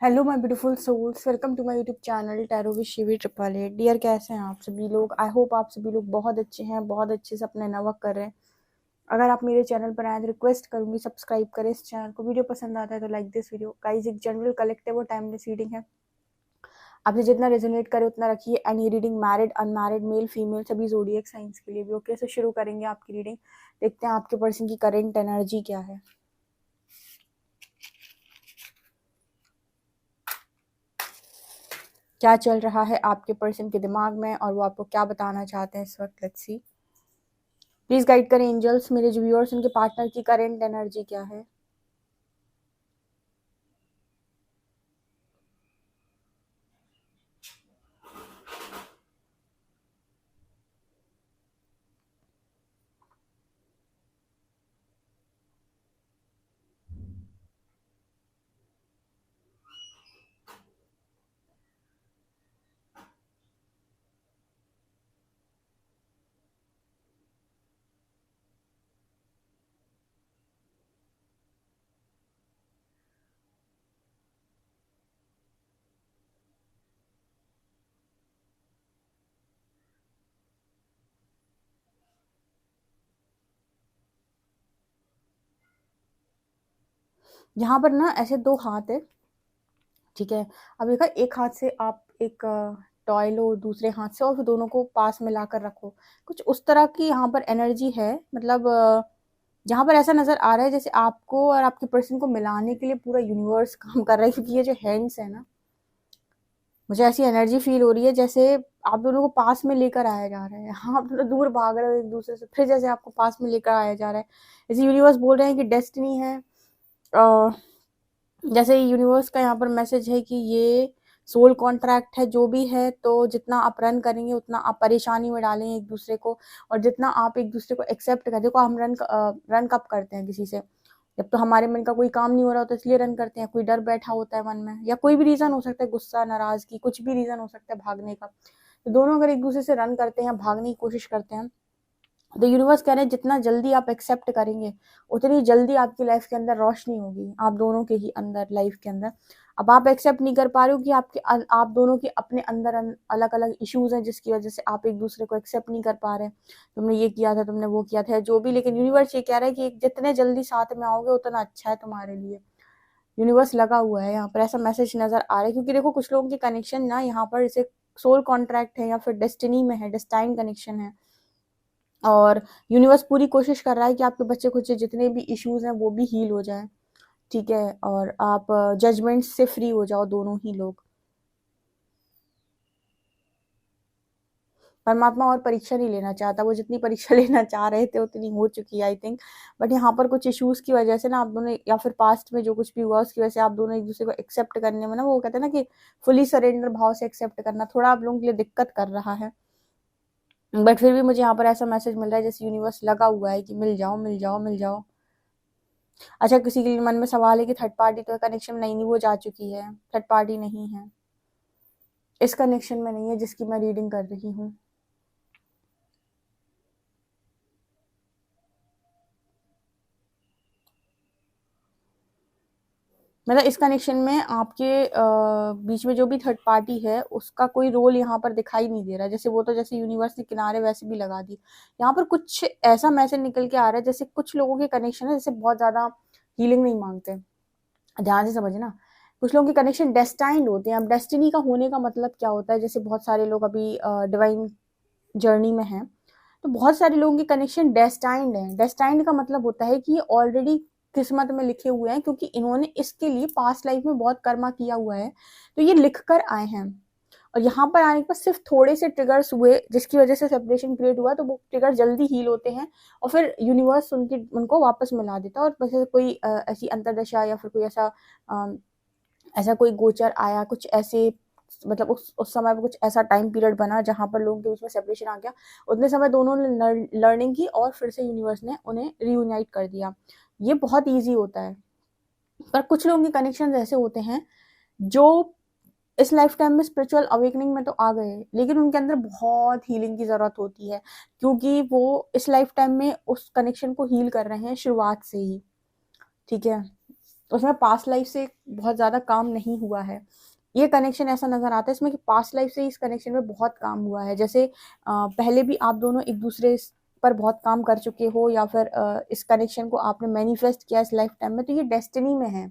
Hello my beautiful souls, welcome to my YouTube channel tarot with Shivi 888। Dear, कैसे हैं आप सभी लोग? आई होप आप सभी लोग बहुत अच्छे हैं, बहुत अच्छे से अपने नवक कर रहे हैं। अगर आप मेरे चैनल पर आए तो रिक्वेस्ट करूंगी सब्सक्राइब करें इस चैनल को। वीडियो पसंद आता है तो लाइक दिस वीडियो। गाइस, एक जनरल कलेक्टिव और टाइमलेस रीडिंग है, आपसे जितना रेजोनेट करे उतना रखिए। एंड ये reading married, unmarried, male female सभी ज़ोडिएक साइंस के लिए भी। ओके, सो शुरू करेंगे आपकी रीडिंग। देखते हैं आपके पर्सन की करेंट एनर्जी क्या है। क्या चल रहा है आपके पर्सन के दिमाग में और वो आपको क्या बताना चाहते हैं इस वक्त। Let's see. प्लीज गाइड करें एंजल्स, मेरे जो व्यूअर्स उनके पार्टनर की करेंट एनर्जी क्या है। यहाँ पर ना ऐसे दो हाथ है, ठीक है। अब देखा, एक हाथ से आप एक टॉय लो, दूसरे हाथ से, और फिर दोनों को पास में लाकर रखो। कुछ उस तरह की यहाँ पर एनर्जी है। मतलब यहाँ पर ऐसा नजर आ रहा है जैसे आपको और आपके पर्सन को मिलाने के लिए पूरा यूनिवर्स काम कर रहा है। क्योंकि ये जो हैंड्स है ना, मुझे ऐसी एनर्जी फील हो रही है जैसे आप दोनों को पास में लेकर आया जा रहा है। हाँ, आप दोनों दूर भाग रहे हो एक दूसरे से, फिर जैसे आपको पास में लेकर आया जा रहा है। जैसे यूनिवर्स बोल रहे हैं कि डेस्टिनी है। अ, जैसे यूनिवर्स का यहाँ पर मैसेज है कि ये सोल कॉन्ट्रैक्ट है जो भी है। तो जितना आप रन करेंगे उतना आप परेशानी में डालेंगे एक दूसरे को, और जितना आप एक दूसरे को एक्सेप्ट कर, देखो हम रन कब करते हैं किसी से, जब तो हमारे मन का कोई काम नहीं हो रहा होता इसलिए रन करते हैं। कोई डर बैठा होता है मन में, या कोई भी रीजन हो सकता है, गुस्सा, नाराजगी, कुछ भी रीजन हो सकता है भागने का। तो दोनों अगर एक दूसरे से रन करते हैं, भागने की कोशिश करते हैं, तो यूनिवर्स कह रहे हैं जितना जल्दी आप एक्सेप्ट करेंगे उतनी जल्दी आपकी लाइफ के अंदर रोशनी होगी, आप दोनों के ही अंदर, लाइफ के अंदर। अब आप एक्सेप्ट नहीं कर पा रहे हो कि आप दोनों के अपने अंदर अलग अलग इश्यूज हैं, जिसकी वजह से आप एक दूसरे को एक्सेप्ट नहीं कर पा रहे। तुमने ये किया था, तुमने वो किया था, जो भी, लेकिन यूनिवर्स ये कह रहा है कि जितने जल्दी साथ में आओगे उतना अच्छा है तुम्हारे लिए। यूनिवर्स लगा हुआ है यहाँ पर, ऐसा मैसेज नजर आ रहा है। क्योंकि देखो, कुछ लोगों के कनेक्शन ना यहाँ पर जैसे सोल कॉन्ट्रैक्ट है या फिर डेस्टिनी में है, डेस्टाइन कनेक्शन है। और यूनिवर्स पूरी कोशिश कर रहा है कि आपके बच्चे कुछ जितने भी इश्यूज हैं वो भी हील हो जाए, ठीक है। और आप जजमेंट से फ्री हो जाओ दोनों ही लोग। परमात्मा और परीक्षा नहीं लेना चाहता, वो जितनी परीक्षा लेना चाह रहे थे उतनी हो चुकी है आई थिंक। बट यहाँ पर कुछ इश्यूज की वजह से ना आप दोनों, या फिर पास्ट में जो कुछ भी हुआ उसकी वजह से आप दोनों एक दूसरे को एक्सेप्ट करने में ना, वो कहते हैं ना कि फुली सरेंडर भाव से एक्सेप्ट करना थोड़ा आप लोगों के लिए दिक्कत कर रहा है। बट फिर भी मुझे यहाँ पर ऐसा मैसेज मिल रहा है जैसे यूनिवर्स लगा हुआ है कि मिल जाओ, मिल जाओ, मिल जाओ। अच्छा, किसी के मन में सवाल है कि थर्ड पार्टी तो कनेक्शन नहीं, नहीं, वो जा चुकी है। थर्ड पार्टी नहीं है इस कनेक्शन में, नहीं है जिसकी मैं रीडिंग कर रही हूँ। मतलब इस कनेक्शन में आपके बीच में जो भी थर्ड पार्टी है उसका कोई रोल यहाँ पर दिखाई नहीं दे रहा। जैसे वो तो जैसे यूनिवर्स ने किनारे वैसे भी लगा दी। यहाँ पर कुछ ऐसा मैसेज निकल के आ रहा है जैसे कुछ लोगों के कनेक्शन है जैसे बहुत ज्यादा हीलिंग नहीं मांगते। ध्यान से समझना, कुछ लोगों के कनेक्शन डेस्टाइंड होते हैं। अब डेस्टिनी का होने का मतलब क्या होता है, जैसे बहुत सारे लोग अभी डिवाइन जर्नी में हैं, तो बहुत सारे लोगों के कनेक्शन डेस्टाइंड है। डेस्टाइंड का मतलब होता है कि ये ऑलरेडी किस्मत में लिखे हुए हैं, क्योंकि इन्होंने इसके लिए पास्ट लाइफ में बहुत कर्मा किया हुआ है, तो ये लिख कर आए हैं। और यहाँ पर आने के बाद सिर्फ थोड़े से ट्रिगर्स हुए जिसकी वजह से सेपरेशन क्रिएट हुआ, तो वो ट्रिगर जल्दी हील होते हैं और फिर यूनिवर्स उनको वापस मिला देता है। और वैसे कोई ऐसी अंतरदशा या फिर कोई ऐसा कोई गोचर आया, कुछ ऐसे, मतलब उस समय पे कुछ ऐसा टाइम पीरियड बना जहां पर लोगों के बीच में सेपरेशन आ गया। उतने समय दोनों ने लर्निंग की और फिर से यूनिवर्स ने उन्हें रीयूनाइट कर दिया। ये बहुत ईजी होता है। पर कुछ लोगों के कनेक्शन ऐसे होते हैं जो इस लाइफ टाइम में स्पिरिचुअल अवेकनिंग में तो आ गए, लेकिन उनके अंदर बहुत हीलिंग की जरूरत होती है, क्योंकि वो इस लाइफ टाइम में उस कनेक्शन को हील कर रहे हैं शुरुआत से ही, ठीक है। उसमें पास्ट लाइफ से बहुत ज़्यादा काम नहीं हुआ है। ये कनेक्शन ऐसा नज़र आता है इसमें कि पास्ट लाइफ से इस कनेक्शन में बहुत काम हुआ है। जैसे पहले भी आप दोनों एक दूसरे पर बहुत काम कर चुके हो, या फिर इस कनेक्शन को आपने मैनिफेस्ट किया इस लाइफ टाइम में, तो ये डेस्टिनी में है,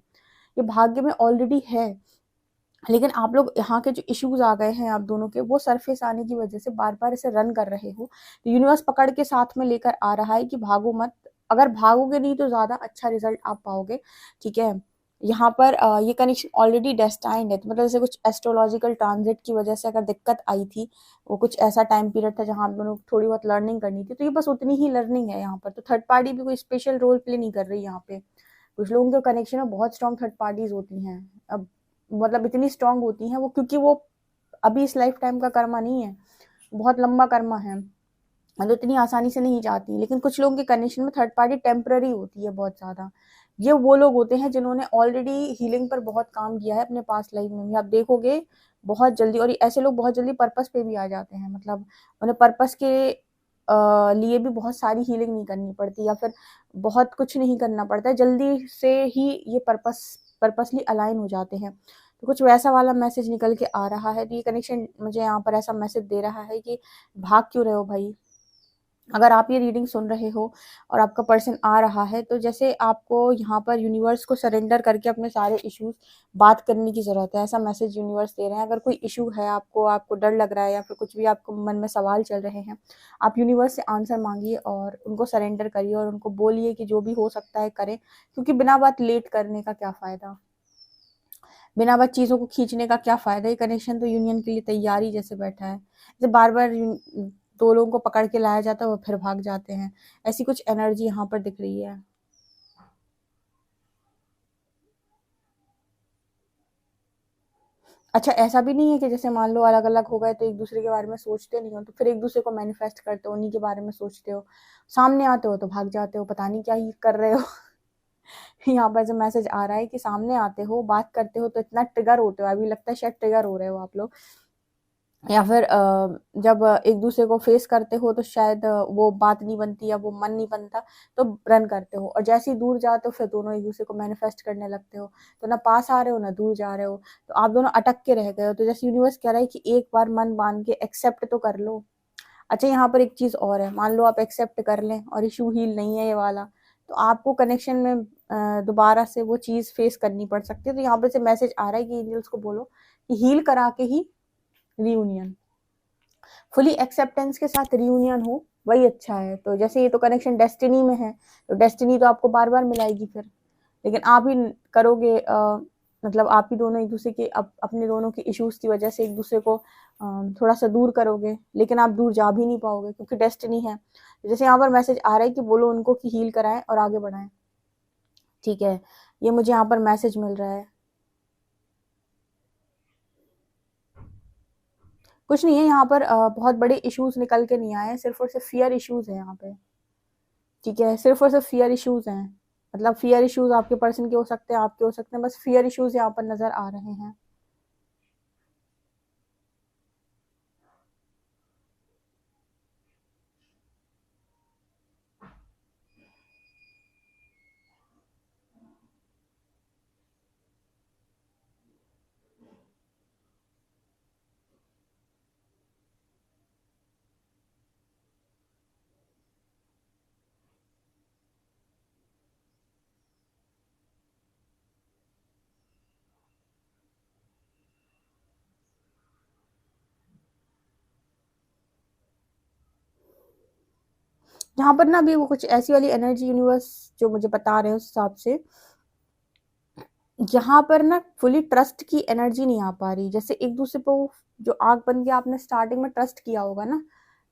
ये भाग्य में ऑलरेडी है। लेकिन आप लोग यहाँ के जो इश्यूज आ गए हैं आप दोनों के, वो सरफेस आने की वजह से बार बार इसे रन कर रहे हो। तो यूनिवर्स पकड़ के साथ में लेकर आ रहा है कि भागो मत। अगर भागोगे नहीं तो ज्यादा अच्छा रिजल्ट आप पाओगे। ठीक है, यहाँ पर ये कनेक्शन ऑलरेडी डेस्टाइंड है। तो मतलब जैसे कुछ एस्ट्रोलॉजिकल ट्रांजिट की वजह से अगर दिक्कत आई थी, वो कुछ ऐसा टाइम पीरियड था जहाँ आप दोनों को थोड़ी बहुत लर्निंग करनी थी, तो ये बस उतनी ही लर्निंग है यहाँ पर। तो थर्ड पार्टी भी कोई स्पेशल रोल प्ले नहीं कर रही यहाँ पे। कुछ लोगों के कनेक्शन में बहुत स्ट्रॉन्ग थर्ड पार्टीज होती हैं। अब मतलब इतनी स्ट्रॉन्ग होती हैं वो, क्योंकि वो अभी इस लाइफ टाइम का कर्मा नहीं है, बहुत लंबा कर्मा है, मतलब इतनी आसानी से नहीं जाती। लेकिन कुछ लोगों के कनेक्शन में थर्ड पार्टी टेम्पररी होती है बहुत ज़्यादा। ये वो लोग होते हैं जिन्होंने ऑलरेडी हीलिंग पर बहुत काम किया है अपने पास्ट लाइफ में भी, आप देखोगे बहुत जल्दी। और ऐसे लोग बहुत जल्दी पर्पस पे भी आ जाते हैं, मतलब उन्हें पर्पस के लिए भी बहुत सारी हीलिंग नहीं करनी पड़ती, या फिर बहुत कुछ नहीं करना पड़ता है, जल्दी से ही ये पर्पसली अलाइन हो जाते हैं। तो कुछ वैसा वाला मैसेज निकल के आ रहा है। तो ये कनेक्शन मुझे यहाँ पर ऐसा मैसेज दे रहा है कि भाग क्यों रहे हो भाई। अगर आप ये रीडिंग सुन रहे हो और आपका पर्सन आ रहा है, तो जैसे आपको यहाँ पर यूनिवर्स को सरेंडर करके अपने सारे इश्यूज बात करने की ज़रूरत है, ऐसा मैसेज यूनिवर्स दे रहे हैं। अगर कोई इशू है, आपको डर लग रहा है, या फिर कुछ भी आपको मन में सवाल चल रहे हैं, आप यूनिवर्स से आंसर मांगिए और उनको सरेंडर करिए और उनको बोलिए कि जो भी हो सकता है करें। क्योंकि बिना बात लेट करने का क्या फ़ायदा, बिना बात चीज़ों को खींचने का क्या फ़ायदा। ये कनेक्शन तो यूनियन के लिए तैयारी जैसे बैठा है। जैसे बार बार दो लोगों को पकड़ के लाया जाता है, वो फिर भाग जाते हैं, ऐसी कुछ एनर्जी यहाँ पर दिख रही है। अच्छा, ऐसा भी नहीं है कि जैसे मान लो अलग अलग हो गए तो एक दूसरे के बारे में सोचते नहीं हो, तो फिर एक दूसरे को मैनिफेस्ट करते हो, उन्हीं के बारे में सोचते हो, सामने आते हो तो भाग जाते हो, पता नहीं क्या ही कर रहे हो। यहाँ पर जो मैसेज आ रहा है कि सामने आते हो, बात करते हो, तो इतना ट्रिगर होते हो, अभी लगता है शायद ट्रिगर हो रहे हो आप लोग। या फिर जब एक दूसरे को फेस करते हो तो शायद वो बात नहीं बनती या वो मन नहीं बनता, तो रन करते हो। और जैसे ही दूर जाते हो फिर दोनों एक दूसरे को मैनिफेस्ट करने लगते हो, तो ना पास आ रहे हो ना दूर जा रहे हो, तो आप दोनों अटक के रह गए हो। तो जैसे यूनिवर्स कह रहा है कि एक बार मन बांध के एक्सेप्ट तो कर लो। अच्छा, यहाँ पर एक चीज और है, मान लो आप एक्सेप्ट कर लें और इशू हील नहीं है ये वाला, तो आपको कनेक्शन में दोबारा से वो चीज फेस करनी पड़ सकती है। तो यहाँ पर से मैसेज आ रहा है कि एंजल्स को बोलो कि हील करा के ही रियूनियन, फुली एक्सेप्टेंस के साथ रियूनियन हो, वही अच्छा है। तो जैसे ये तो कनेक्शन डेस्टिनी में है, तो डेस्टिनी तो आपको बार बार मिलाएगी फिर, लेकिन आप ही करोगे। मतलब आप ही दोनों एक दूसरे के अपने दोनों के इश्यूज की वजह से एक दूसरे को थोड़ा सा दूर करोगे, लेकिन आप दूर जा भी नहीं पाओगे क्योंकि डेस्टिनी है। जैसे यहाँ पर मैसेज आ रहा है कि बोलो उनको कि हील कराएं और आगे बढ़ाएं। ठीक है, ये मुझे यहाँ पर मैसेज मिल रहा है। कुछ नहीं है यहाँ पर, बहुत बड़े इश्यूज निकल के नहीं आए, सिर्फ और सिर्फ फियर इश्यूज है यहाँ पे। ठीक है, सिर्फ और सिर्फ फियर इश्यूज हैं। मतलब फियर इश्यूज आपके पर्सन के हो सकते हैं, आपके हो सकते हैं, बस फियर इश्यूज यहाँ पर नजर आ रहे हैं। यहाँ पर ना अभी वो कुछ ऐसी वाली एनर्जी यूनिवर्स जो मुझे बता रहे हैं उस हिसाब से, यहाँ पर ना फुली ट्रस्ट की एनर्जी नहीं आ पा रही। जैसे एक दूसरे को जो आग बन के आपने स्टार्टिंग में ट्रस्ट किया होगा ना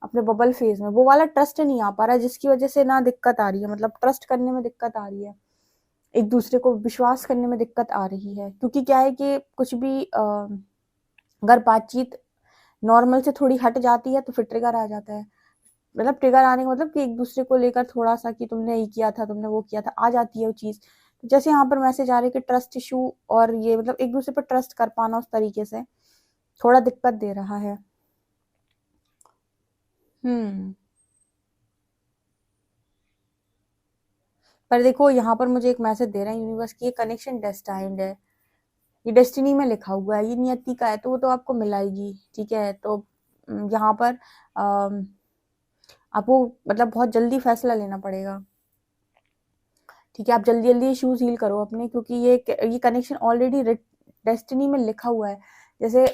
अपने बबल फेज में, वो वाला ट्रस्ट नहीं आ पा रहा है, जिसकी वजह से ना दिक्कत आ रही है, मतलब ट्रस्ट करने में दिक्कत आ रही है, एक दूसरे को विश्वास करने में दिक्कत आ रही है। क्योंकि क्या है कि कुछ भी अगर बातचीत नॉर्मल से थोड़ी हट जाती है तो फिर ट्रिगर आ जाता है। मतलब ट्रिगर आने का मतलब कि एक दूसरे को लेकर थोड़ा सा कि तुमने ये किया था, तुमने वो किया था, आ जाती है वो चीज। जैसे यहाँ पर मैसेज आ रही है कि ट्रस्ट इशू, और ये मतलब एक दूसरे पर ट्रस्ट कर पाना उस तरीके से थोड़ा दिक्कत दे रहा है। हम्म पर देखो यहाँ पर मुझे एक मैसेज दे रहा है यूनिवर्स की, ये कनेक्शन डेस्टाइंड है, ये डेस्टिनी में लिखा हुआ है, ये नियति का है, तो वो तो आपको मिलाएगी। ठीक है, तो यहाँ पर आपको मतलब बहुत जल्दी फैसला लेना पड़ेगा। ठीक है, आप जल्दी जल्दी इश्यूज हील करो अपने, क्योंकि ये कनेक्शन ऑलरेडी डेस्टिनी में लिखा हुआ है। जैसे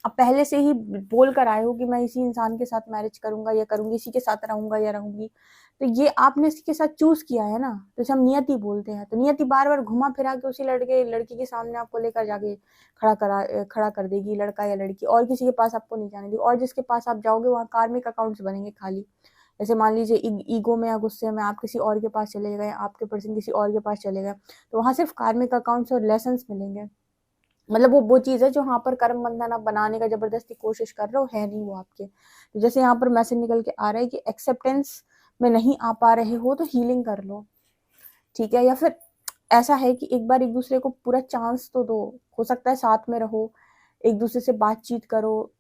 आप पहले से ही बोल कर आए हो कि मैं इसी इंसान के साथ मैरिज करूंगा या करूंगी, इसी के साथ रहूंगा या रहूंगी, तो ये आपने इसके साथ चूज किया है ना, तो इसे हम नियति बोलते हैं। तो नियति बार बार घुमा फिरा के उसी लड़की के सामने आपको लेकर जाके खड़ा कर देगी, लड़का या लड़की, और किसी के पास आपको नहीं जाने देगी। और जिसके पास आप जाओगे वहाँ कार्मिक अकाउंट्स बनेंगे खाली। जैसे मान लीजिए ईगो में या गुस्से में आप किसी और के पास चले गए, आपके पर्सन किसी और के पास चले गए, तो वहां सिर्फ कार्मिक अकाउंट्स और लेसन्स मिलेंगे। मतलब वो चीज है जो यहाँ पर कर्म बंधन आप बनाने का जबरदस्ती कोशिश कर रहे हो, है नहीं वो आपके। तो जैसे यहाँ पर मैसेज निकल के आ रहा है कि एक्सेप्टेंस में नहीं आ पा रहे हो तो हीलिंग कर लो। ठीक है, या फिर ऐसा है कि एक बार एक दूसरे को पूरा चांस तो दो, हो सकता है साथ में रहो, एक दूसरे से बातचीत करो,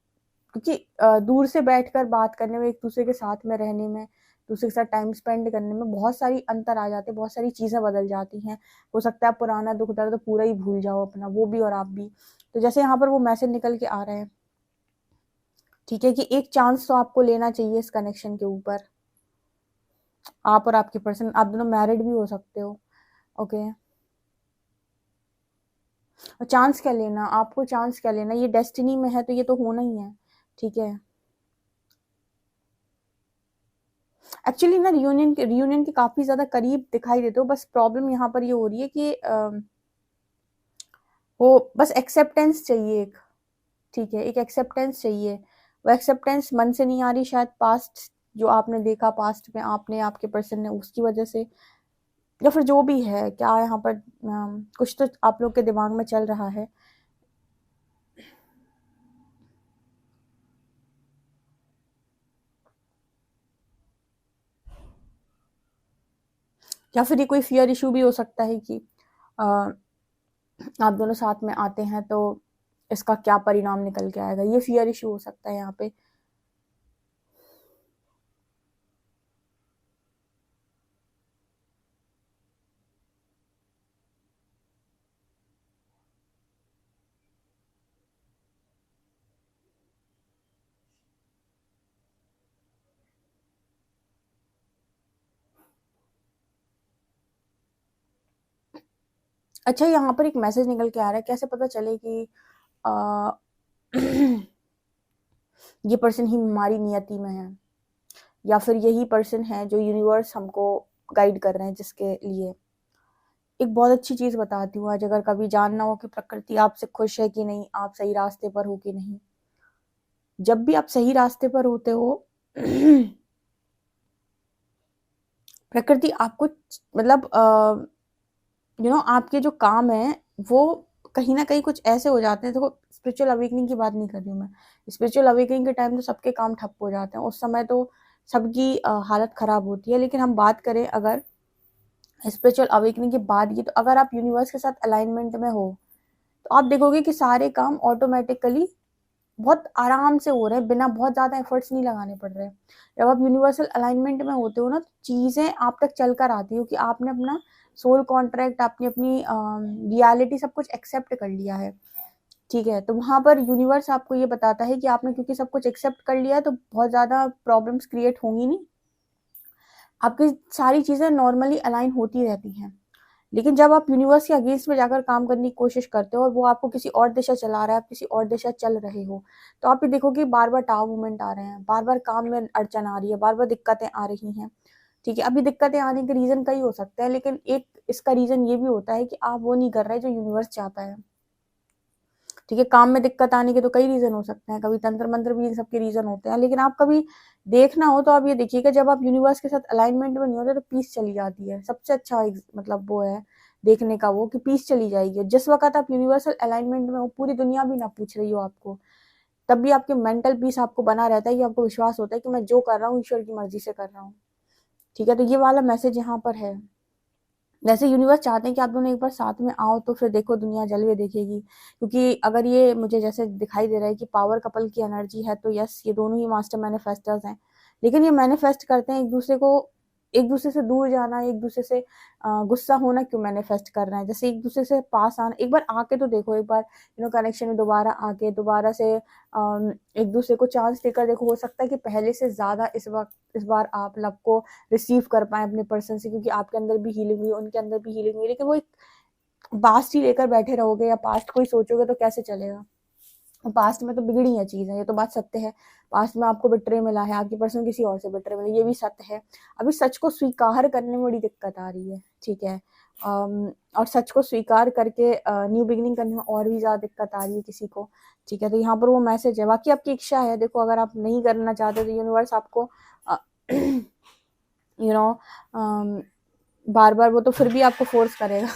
क्योंकि दूर से बैठकर बात करने में, एक दूसरे के साथ में रहने में, दूसरे के साथ टाइम स्पेंड करने में बहुत सारी अंतर आ जाते हैं, बहुत सारी चीजें बदल जाती हैं। हो सकता है पुराना दुख दर्द तो पूरा ही भूल जाओ अपना, वो भी और आप भी। तो जैसे यहाँ पर वो मैसेज निकल के आ रहे हैं, ठीक है, कि एक चांस तो आपको लेना चाहिए इस कनेक्शन के ऊपर। आप और आपके पर्सन, आप दोनों मैरिड भी हो सकते हो। ओके, और चांस क्या लेना, आपको चांस क्या लेना, ये डेस्टिनी में है तो ये तो होना ही है। ठीक है, एक्चुअली ना रियूनियन के काफी ज्यादा करीब दिखाई देते हो, बस प्रॉब्लम यहाँ पर ये हो रही है कि वो बस एक्सेप्टेंस चाहिए एक। ठीक है, एक एक्सेप्टेंस चाहिए, वो एक्सेप्टेंस मन से नहीं आ रही, शायद पास्ट जो आपने देखा, पास्ट में आपने, आपके पर्सन ने, उसकी वजह से, या फिर जो भी है, क्या यहाँ पर कुछ तो आप लोग के दिमाग में चल रहा है। या फिर ये कोई फियर इशू भी हो सकता है कि आप दोनों साथ में आते हैं तो इसका क्या परिणाम निकल के आएगा, ये फियर इशू हो सकता है यहाँ पे। अच्छा, यहाँ पर एक मैसेज निकल के आ रहा है, कैसे पता चले कि आ, ये पर्सन ही हमारी नियति में है, या फिर यही पर्सन है जो यूनिवर्स हमको गाइड कर रहे हैं, जिसके लिए। एक बहुत अच्छी चीज बताती हूँ आज, अगर कभी जानना हो कि प्रकृति आपसे खुश है कि नहीं, आप सही रास्ते पर हो कि नहीं, जब भी आप सही रास्ते पर होते हो प्रकृति आपको मतलब आपके जो काम है वो कहीं ना कहीं कुछ ऐसे हो जाते हैं। देखो, स्पिरिचुअल अवेकनिंग की बात नहीं कर रही हूँ मैं, स्पिरिचुअल अवेकनिंग के टाइम तो सबके काम ठप हो जाते हैं, उस समय तो सबकी हालत खराब होती है। लेकिन हम बात करें अगर स्पिरिचुअल अवेकनिंग के बाद की, तो अगर आप यूनिवर्स के साथ अलाइनमेंट में हो तो आप देखोगे कि सारे काम ऑटोमेटिकली बहुत आराम से हो रहे हैं, बिना बहुत ज्यादा एफर्ट्स नहीं लगाने पड़ रहे हैं। जब आप यूनिवर्सल अलाइनमेंट में होते हो ना, तो चीजें आप तक चल कर आती हो कि आपने अपना सोल कॉन्ट्रैक्ट, आपने अपनी रियलिटी सब कुछ एक्सेप्ट कर लिया है। ठीक है, तो वहां पर यूनिवर्स आपको ये बताता है कि आपने क्योंकि सब कुछ एक्सेप्ट कर लिया है, तो बहुत ज्यादा प्रॉब्लम्स क्रिएट होंगी नहीं, आपकी सारी चीजें नॉर्मली अलाइन होती रहती हैं। लेकिन जब आप यूनिवर्स के अगेंस्ट में जाकर काम करने की कोशिश करते हो और वो आपको किसी और दिशा चला रहा है, आप किसी और दिशा चल रहे हो, तो आप ये देखोगे बार बार टाव मूवमेंट आ रहे हैं, बार बार काम में अड़चन आ रही है, बार बार दिक्कतें आ रही हैं। ठीक है, अभी दिक्कतें आने के रीजन कई हो सकते हैं, लेकिन एक इसका रीजन ये भी होता है कि आप वो नहीं कर रहे जो यूनिवर्स चाहता है। ठीक है, काम में दिक्कत आने के तो कई रीजन हो सकते हैं, कभी तंत्र मंत्र भी इन सबके रीजन होते हैं, लेकिन आप कभी देखना हो तो आप ये देखिएगा, जब आप यूनिवर्स के साथ अलाइनमेंट में नहीं होते तो पीस चली जाती है। सबसे अच्छा मतलब वो है देखने का, वो कि पीस चली जाएगी। जिस वक्त आप यूनिवर्सल अलाइनमेंट में हो, पूरी दुनिया भी ना पूछ रही हो आपको, तब भी आपके मेंटल पीस आपको बना रहता है, कि आपको विश्वास होता है कि मैं जो कर रहा हूँ ईश्वर की मर्जी से कर रहा हूँ। ठीक है, तो ये वाला मैसेज यहाँ पर है। वैसे यूनिवर्स चाहते हैं कि आप दोनों एक बार साथ में आओ, तो फिर देखो दुनिया जलवे देखेगी। क्योंकि अगर ये मुझे जैसे दिखाई दे रहा है कि पावर कपल की एनर्जी है, तो यस, ये दोनों ही मास्टर मैनिफेस्टर्स हैं, लेकिन ये मैनिफेस्ट करते हैं एक दूसरे को एक दूसरे से दूर जाना, एक दूसरे से गुस्सा होना क्यों मैनिफेस्ट कर रहे हैं। जैसे एक दूसरे से पास आना, एक बार आके तो देखो, एक बार कनेक्शन में दोबारा आके दोबारा से एक दूसरे को चांस देकर देखो। हो सकता है कि पहले से ज़्यादा इस बार आप लव को रिसीव कर पाए अपने पर्सन से, क्योंकि आपके अंदर भी हीलिंग हुई, उनके अंदर भी हीलिंग हुई। लेकिन वो एक पास्ट ही लेकर बैठे रहोगे या पास्ट को ही सोचोगे तो कैसे चलेगा। पास्ट में तो बिगड़ी है चीज़ें, ये तो बात सत्य है। पास्ट में आपको बिट्रे मिला है, आपकी पर्सन किसी और से बिट्रे मिला, ये भी सत्य है। अभी सच को स्वीकार करने में बड़ी दिक्कत आ रही है, ठीक है। और सच को स्वीकार करके न्यू बिगिनिंग करने में और भी ज़्यादा दिक्कत आ रही है किसी को, ठीक है। तो यहाँ पर वो मैसेज है, बाकी आपकी इच्छा है। देखो, अगर आप नहीं करना चाहते तो यूनिवर्स आपको यू नो बार बार वो तो फिर भी आपको फोर्स करेगा।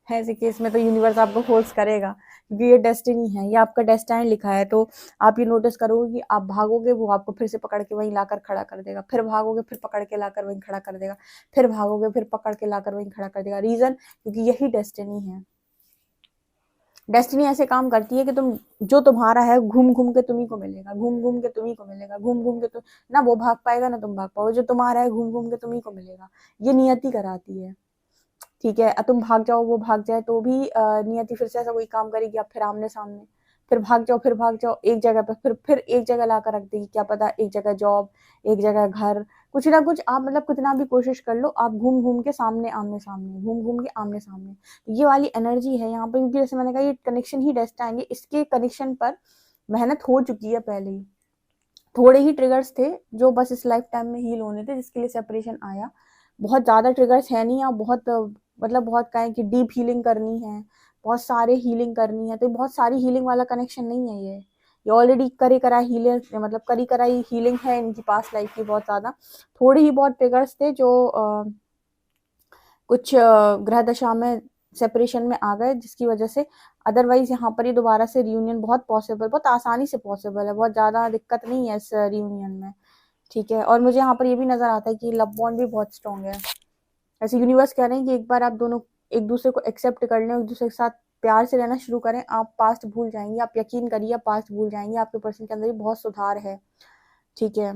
ऐसे केस में तो यूनिवर्स आपको फोर्स करेगा, क्योंकि ये डेस्टिनी है, ये आपका डेस्टाइन लिखा है। तो आप ये नोटिस करोगे कि आप भागोगे, वो आपको फिर से पकड़ के वहीं लाकर खड़ा कर देगा, फिर भागोगे, फिर पकड़ के लाकर वहीं खड़ा कर देगा, फिर भागोगे, फिर पकड़ के लाकर वहीं खड़ा कर देगा। रीजन, क्योंकि यही डेस्टिनी है। डेस्टिनी ऐसे काम करती है कि तुम जो तुम्हारा है घूम घूम के तुम्ही को मिलेगा, घूम घूम के तुम्ही को मिलेगा, घूम घूम के तुम ना वो भाग पाएगा ना तुम भाग पाओगे। जो तुम्हारा है घूम घूम के तुम्ही को मिलेगा, ये नियति कराती है, ठीक है। तुम भाग जाओ, वो भाग जाए, तो भी नियति फिर से ऐसा कोई काम करेगी, आप फिर आमने सामने, फिर भाग जाओ, फिर भाग जाओ एक जगह पे, फिर एक जगह लाकर रख देगी। क्या पता एक जगह जॉब, एक जगह घर, कुछ ना कुछ आप मतलब कितना भी कोशिश कर लो, आप घूम घूम के सामने आमने सामने, घूम घूम के आमने सामने। ये वाली एनर्जी है यहाँ पे, क्योंकि जैसे मैंने कहा ये कनेक्शन ही डेस्टाइन है। इसके कनेक्शन पर मेहनत हो चुकी है पहले ही। थोड़े ही ट्रिगर्स थे जो बस इस लाइफ टाइम में हील होने थे, जिसके लिए सेपरेशन आया। बहुत ज़्यादा ट्रिगर्स है नहीं, आप बहुत मतलब बहुत कहें कि डीप हीलिंग करनी है, बहुत सारे हीलिंग करनी है, तो बहुत सारी हीलिंग वाला कनेक्शन नहीं है ये ऑलरेडी करी कराई हीलिंग, मतलब करी कराई हीलिंग है इनकी पास्ट लाइफ की बहुत ज़्यादा। थोड़े ही बहुत ट्रिगर्स थे जो कुछ ग्रह दशा में सेपरेशन में आ गए, जिसकी वजह से अदरवाइज यहाँ पर ये दोबारा से रियूनियन बहुत पॉसिबल, बहुत आसानी से पॉसिबल है, बहुत ज़्यादा दिक्कत नहीं है इस रियूनियन में, ठीक है। और मुझे यहाँ पर ये भी नजर आता है कि लव बॉन्ड भी बहुत स्ट्रॉन्ग है। ऐसे यूनिवर्स कह रहे हैं कि एक बार आप दोनों एक दूसरे को एक्सेप्ट कर लें, एक दूसरे के साथ प्यार से रहना शुरू करें, आप पास्ट भूल जाएंगे। आप यकीन करिए, आप पास्ट भूल जाएंगे। आपके पर्सन के अंदर भी बहुत सुधार है, ठीक है।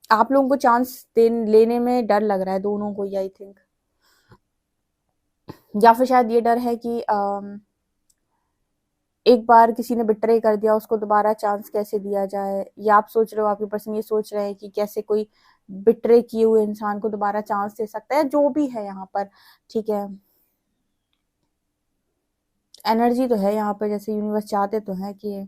आप लोगों को चांस लेने में डर लग रहा है दोनों को, आई थिंक। या फिर शायद ये डर है कि एक बार किसी ने बिट्रे कर दिया, उसको दोबारा चांस कैसे दिया जाए। या आप सोच रहे हो, आपके पर्सन ये सोच रहे हैं कि कैसे कोई बिट्रे किए हुए इंसान को दोबारा चांस दे सकता है, जो भी है यहाँ पर, ठीक है। एनर्जी तो है यहाँ पर, जैसे यूनिवर्स चाहते तो है कि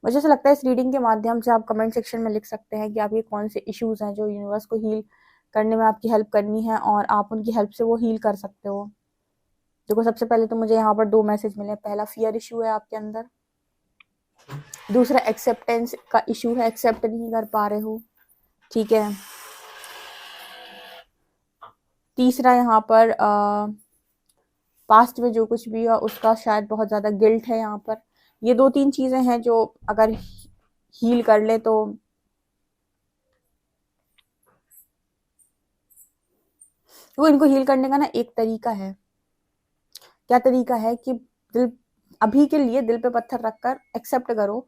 मुझे ऐसा लगता है इस रीडिंग के माध्यम से आप कमेंट सेक्शन में लिख सकते हैं कि आपके कौन से इश्यूज हैं जो यूनिवर्स को हील करने में आपकी हेल्प करनी है, और आप उनकी हेल्प से वो हील कर सकते हो। देखो, सबसे पहले तो मुझे यहाँ पर 2 मैसेज मिले। पहला, फियर इशू है आपके अंदर। दूसरा, एक्सेप्टेंस का इशू है, एक्सेप्ट नहीं कर पा रहे हो, ठीक है। तीसरा, यहाँ पर पास्ट में जो कुछ भी हुआ उसका शायद बहुत ज्यादा गिल्ट है यहाँ पर। ये 2-3 चीजें हैं जो अगर हील कर ले तो वो इनको हील करने का ना एक तरीका है। क्या तरीका है कि दिल, अभी के लिए दिल पे पत्थर रखकर एक्सेप्ट करो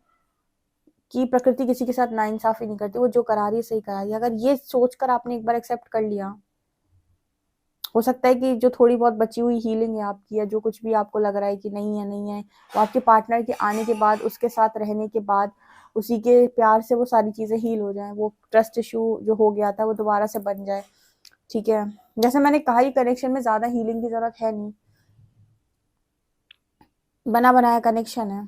कि प्रकृति किसी के साथ नाइंसाफी नहीं करती, वो जो करा रही है सही करा रही है। अगर ये सोचकर आपने एक बार एक्सेप्ट कर लिया, हो सकता है कि जो थोड़ी बहुत बची हुई हीलिंग है आपकी, या जो कुछ भी आपको लग रहा है कि नहीं है नहीं है, तो आपके पार्टनर के आने के बाद, उसके साथ रहने के बाद, उसी के प्यार से वो सारी चीजें हील हो जाए, वो ट्रस्ट इशू जो हो गया था वो दोबारा से बन जाए, ठीक है। जैसे मैंने कहा, ही कनेक्शन में ज्यादा हीलिंग की जरूरत है नहीं, बना बनाया कनेक्शन है।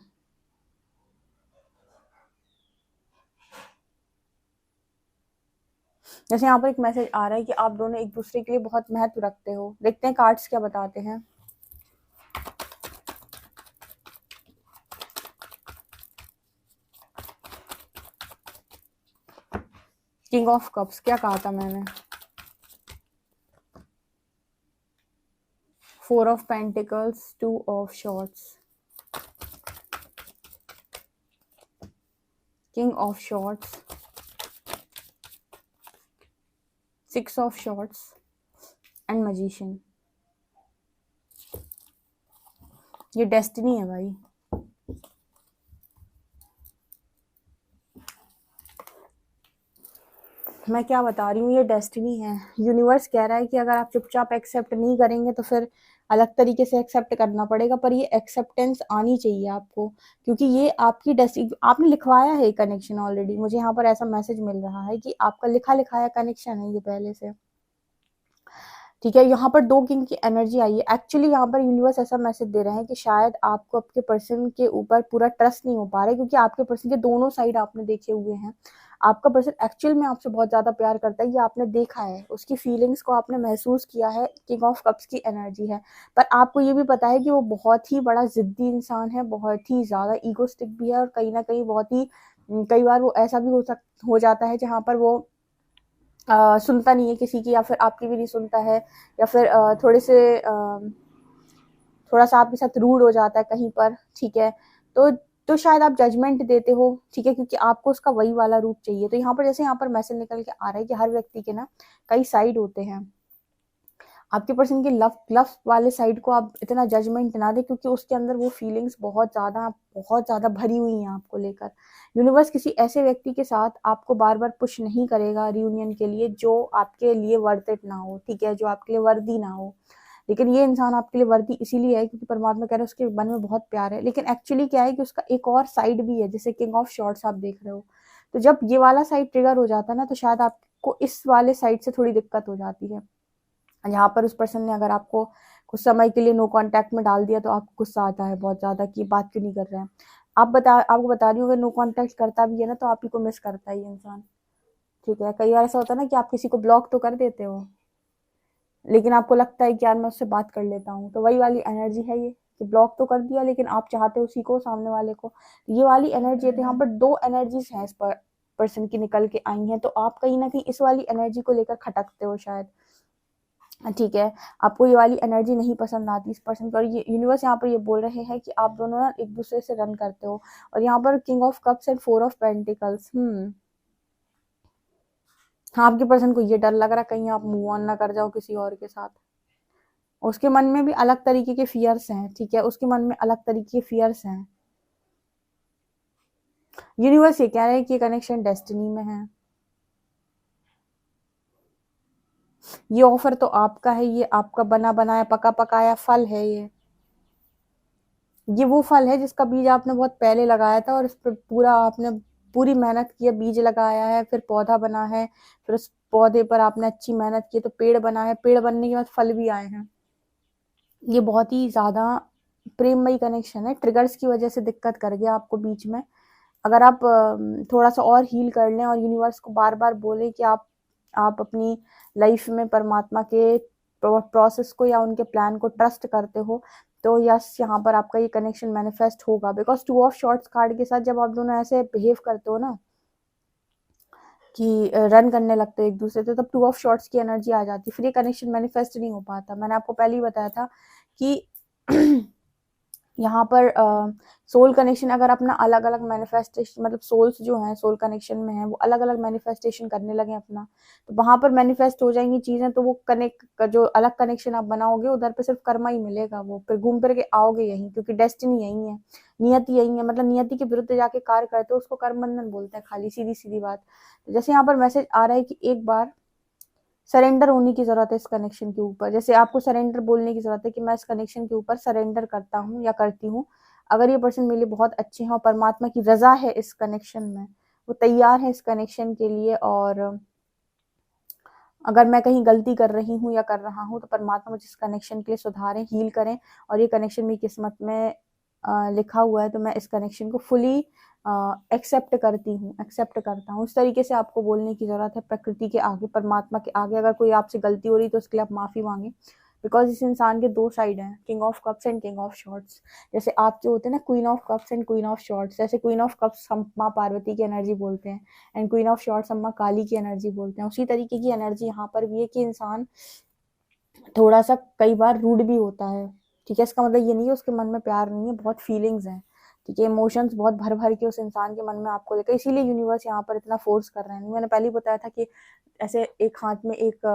जैसे यहाँ पर एक मैसेज आ रहा है कि आप दोनों एक दूसरे के लिए बहुत महत्व रखते हो। देखते हैं कार्ड्स क्या बताते हैं। किंग ऑफ कप्स, क्या कहा था मैंने? 4 of pentacles, 2 of shorts, king of shorts, 6 of shorts and magician. ये डेस्टिनी है भाई। मैं क्या बता रही हूँ, ये डेस्टिनी है। यूनिवर्स कह रहा है कि अगर आप चुपचाप एक्सेप्ट नहीं करेंगे तो फिर अलग तरीके से एक्सेप्ट करना पड़ेगा, पर ये एक्सेप्टेंस आनी चाहिए आपको, क्योंकि ये आपकी डेस्टिनी, आपने लिखवाया है कनेक्शन ऑलरेडी। मुझे यहाँ पर ऐसा मैसेज मिल रहा है कि आपका लिखा लिखाया कनेक्शन है ये पहले से। ठीक है, यहाँ पर 2 किंग की एनर्जी आई है। एक्चुअली यहाँ पर यूनिवर्स ऐसा मैसेज दे रहे हैं कि शायद आपको आपके पर्सन के ऊपर पूरा ट्रस्ट नहीं हो पा रहा है, क्योंकि आपके पर्सन के दोनों साइड आपने देखे हुए हैं। आपका पर्सन एक्चुअल में आपसे बहुत ज्यादा प्यार करता है, ये आपने देखा है, उसकी फीलिंग्स को आपने महसूस किया है। किंग ऑफ कप्स की एनर्जी है, पर आपको ये भी पता है कि वो बहुत ही बड़ा जिद्दी इंसान है, बहुत ही ज्यादा ईगोस्टिक भी है, और कहीं ना कहीं बहुत ही कई बार वो ऐसा भी हो जाता है जहाँ पर वो सुनता नहीं है किसी की, या फिर आपकी भी नहीं सुनता है, या फिर थोड़ा सा आपके साथ रूड हो जाता है कहीं पर। ठीक है, तो शायद आप जजमेंट देते हो। ठीक है, क्योंकि आपको उसका वही वाला रूप चाहिए। तो यहाँ पर जैसे यहाँ पर मैसेज निकल के आ रहा है कि हर व्यक्ति के ना कई साइड होते हैं। आपके पर्सन के लव लव वाले साइड को आप इतना जजमेंट ना दे, क्योंकि उसके अंदर वो फीलिंग्स बहुत ज्यादा भरी हुई हैं आपको लेकर। यूनिवर्स किसी ऐसे व्यक्ति के साथ आपको बार बार पुश नहीं करेगा रियूनियन के लिए जो आपके लिए वर्थ इट ना हो। ठीक है, जो आपके लिए वर्दी ना हो। लेकिन ये इंसान आपके लिए वर्दी इसीलिए है क्योंकि परमात्मा कह रहे हैं उसके मन में बहुत प्यार है। लेकिन एक्चुअली क्या है कि उसका एक और साइड भी है, जैसे किंग ऑफ शॉर्ट्स आप देख रहे हो। तो जब ये वाला साइड ट्रिगर हो जाता है ना, तो शायद आपको इस वाले साइड से थोड़ी दिक्कत हो जाती है। यहाँ पर उस पर्सन ने अगर आपको कुछ समय के लिए नो कांटेक्ट में डाल दिया, तो आपको गुस्सा आता है बहुत ज्यादा कि बात क्यों नहीं कर रहे हैं। आपको बता रही हूँ, अगर नो कांटेक्ट करता भी है ना, तो आप ही को मिस करता है ये इंसान। ठीक है, कई बार ऐसा होता है ना कि आप किसी को ब्लॉक तो कर देते हो, लेकिन आपको लगता है कि यार मैं उससे बात कर लेता हूँ। तो वही वाली एनर्जी है ये, कि ब्लॉक तो कर दिया लेकिन आप चाहते हो उसी को, सामने वाले को। ये वाली एनर्जी है। तो यहाँ पर 2 एनर्जीज हैं इस पर्सन की निकल के आई हैं, तो आप कहीं ना कहीं इस वाली एनर्जी को लेकर खटकते हो शायद। ठीक है, आपको ये वाली एनर्जी नहीं पसंद आती इस पर्सन को, और ये यूनिवर्स यहाँ पर ये बोल रहे हैं कि आप दोनों ना एक दूसरे से रन करते हो। और यहाँ पर king of cups and 4 of pentacles. हाँ, आपके पर्सन को ये डर लग रहा है कहीं आप मूव ऑन ना कर जाओ किसी और के साथ। उसके मन में भी अलग तरीके के फियर्स हैं। ठीक है, उसके मन में अलग तरीके के फियर्स हैं। यूनिवर्स ये कह रहे हैं कि कनेक्शन डेस्टिनी में है। ये ऑफर तो आपका है, ये आपका बना बनाया पका पकाया फल है। ये वो फल है जिसका बीज आपने बहुत पहले लगाया था, और इस पर पूरा आपने पूरी मेहनत की है, बीज लगाया है, फिर पौधा बना है, फिर उस पौधे पर आपने अच्छी मेहनत की है, तो पेड़ बना है, पेड़ बनने के बाद फल भी आए हैं। ये बहुत ही ज्यादा प्रेममयी कनेक्शन है। ट्रिगर्स की वजह से दिक्कत कर गया आपको बीच में। अगर आप थोड़ा सा और हील कर लें और यूनिवर्स को बार बार बोले कि आप अपनी लाइफ में परमात्मा के प्रोसेस को या उनके प्लान को ट्रस्ट करते हो, तो यस, यहाँ पर आपका ये कनेक्शन मैनिफेस्ट होगा। बिकॉज 2 ऑफ शॉर्ट्स कार्ड के साथ जब आप दोनों ऐसे बिहेव करते हो ना, कि रन करने लगते हो एक दूसरे से, तब 2 ऑफ शॉर्ट्स की एनर्जी आ जाती है, फिर ये कनेक्शन मैनिफेस्ट नहीं हो पाता। मैंने आपको पहले ही बताया था कि यहाँ पर सोल कनेक्शन अगर अपना अलग अलग मैनिफेस्टेशन, मतलब सोल्स जो हैं सोल कनेक्शन में है, वो अलग अलग मैनिफेस्टेशन करने लगे अपना, तो वहां पर मैनिफेस्ट हो जाएंगी चीजें। तो वो कनेक्ट, जो अलग कनेक्शन आप बनाओगे उधर पे सिर्फ कर्मा ही मिलेगा, वो फिर घूम फिर के आओगे यहीं, क्योंकि डेस्टिनी यही है, नियति यही है। मतलब नियति के विरुद्ध जाके कार्य करते हो उसको कर्म बंधन बोलते हैं, खाली सीधी सीधी बात। तो जैसे यहाँ पर मैसेज आ रहा है कि एक बार सरेंडर होने की जरूरत है इस कनेक्शन के ऊपर। जैसे आपको सरेंडर बोलने की जरूरत है कि मैं इस कनेक्शन के ऊपर सरेंडर करता हूँ या करती हूँ। अगर ये पर्सन मेरे लिए बहुत अच्छे हैं और परमात्मा की रजा है इस कनेक्शन में, वो तैयार है इस कनेक्शन के लिए, और अगर मैं कहीं गलती कर रही हूँ या कर रहा हूँ, तो परमात्मा मुझे इस कनेक्शन के लिए सुधारें, हील करें, और ये कनेक्शन मेरी किस्मत में लिखा हुआ है, तो मैं इस कनेक्शन को फुली एक्सेप्ट करता हूँ। उस तरीके से आपको बोलने की जरूरत है प्रकृति के आगे, परमात्मा के आगे। अगर कोई आपसे गलती हो रही है तो उसके लिए आप माफी मांगे, बिकॉज इस इंसान के 2 साइड हैं, king of cups and king of shorts. जैसे आपके होते हैं ना queen of cups and queen of shorts, जैसे क्वीन ऑफ कप्स हम माँ पार्वती की एनर्जी बोलते हैं, एंड क्वीन ऑफ शॉर्ट्स हम माँ काली की एनर्जी बोलते हैं। उसी तरीके की एनर्जी यहाँ पर भी है कि इंसान थोड़ा सा कई बार रूड भी होता है। ठीक है, इसका मतलब ये नहीं है उसके मन में प्यार नहीं है, बहुत फीलिंग्स हैं। ठीक है, इमोशंस बहुत भर भर के उस इंसान के मन में आपको लेकर, इसीलिए यूनिवर्स यहाँ पर इतना फोर्स कर रहे हैं। मैंने पहले ही बताया था कि ऐसे एक हाथ में एक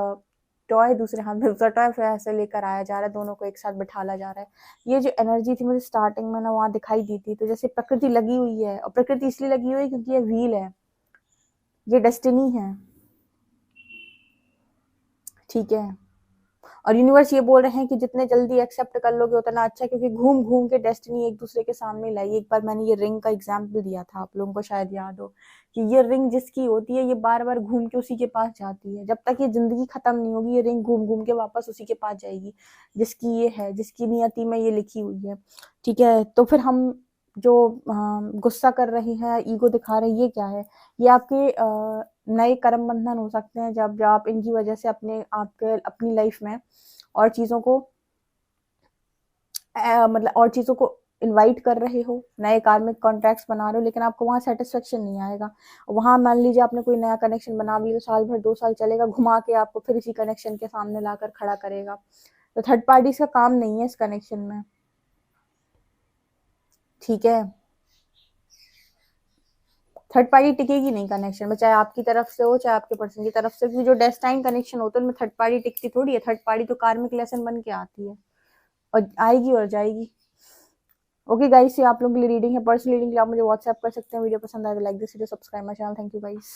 टॉय, दूसरे हाथ में दूसरा टॉय, फिर ऐसे लेकर आया जा रहा है, दोनों को एक साथ बिठाला जा रहा है। ये जो एनर्जी थी मुझे स्टार्टिंग में ना वहाँ दिखाई दी थी। तो जैसे प्रकृति लगी हुई है, और प्रकृति इसलिए लगी हुई है क्योंकि ये व्हील है, ये डेस्टिनी है। ठीक है। और यूनिवर्स ये बोल रहे हैं कि जितने जल्दी एक्सेप्ट कर लोगे उतना अच्छा, क्योंकि घूम घूम के डेस्टिनी एक दूसरे के सामने लाई। एक बार मैंने ये रिंग का एग्जाम्पल दिया था, आप लोगों को शायद याद हो, कि ये रिंग जिसकी होती है ये बार बार घूम के उसी के पास जाती है। जब तक ये जिंदगी खत्म नहीं होगी ये रिंग घूम घूम के वापस उसी के पास जाएगी जिसकी ये है, जिसकी नियति में ये लिखी हुई है। ठीक है, तो फिर हम जो गुस्सा कर रहे हैं, ईगो दिखा रहे हैं, ये क्या है? ये आपके नए कर्म बंधन हो सकते हैं, जब आप इनकी वजह से अपनी लाइफ में और चीजों को मतलब और चीजों को इनवाइट कर रहे हो, नए कार्मिक कॉन्ट्रैक्ट्स बना रहे हो, लेकिन आपको वहां सेटिस्फेक्शन नहीं आएगा। वहां मान लीजिए आपने कोई नया कनेक्शन बना लिया, तो साल भर 2 साल चलेगा, घुमा के आपको फिर इसी कनेक्शन के सामने लाकर खड़ा करेगा। तो थर्ड पार्टी का काम नहीं है इस कनेक्शन में। ठीक है, थर्ड पार्टी टिकेगी नहीं कनेक्शन में, चाहे आपकी तरफ से हो चाहे आपके पर्सन की तरफ से, क्योंकि जो डेस्टाइन कनेक्शन होता है उनमें थर्ड पार्टी टिकती थोड़ी है। थर्ड पार्टी तो कार्मिक लेसन बन के आती है और आएगी और जाएगी। ओके गाइस, ये आप लोगों के लिए रीडिंग है। पर्सनल रीडिंग के लिए आप मुझे व्हाट्सएप कर सकते हैं। वीडियो पसंद आए तो like this video, subscribe my channel. Thank you guys.